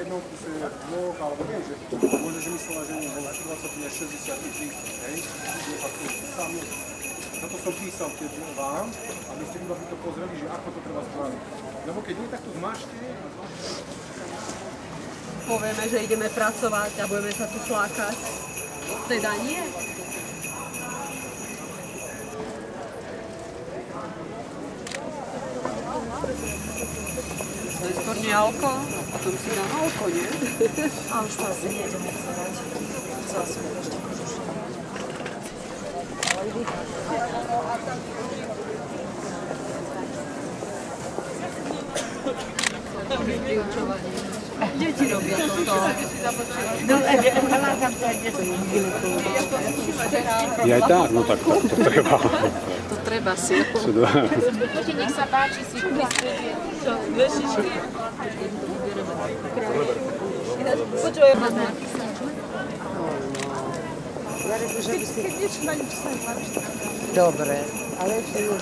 jednom kuse dvoch, alebo viem, že môže, že myslela, že nie, že na 20 až 60 tých, hej, je fakt sami. Toto som písal keď vám, aby ste iba to pozreli, že ako to treba spraviť. Lebo keď nie, tak to zmažte a Povieme, že ideme pracovať a budeme sa tu flákať. Teda nie. Najskôr nie alko, a potom si dám alko, nie? A už to asi nejdeme chcevať. Chcela som ešte kožušiť. Deti robia toto. je aj tak, no tak to treba. To treba si. Nech sa páči si vystredie. Počujem. Dobre, ale ešte nie.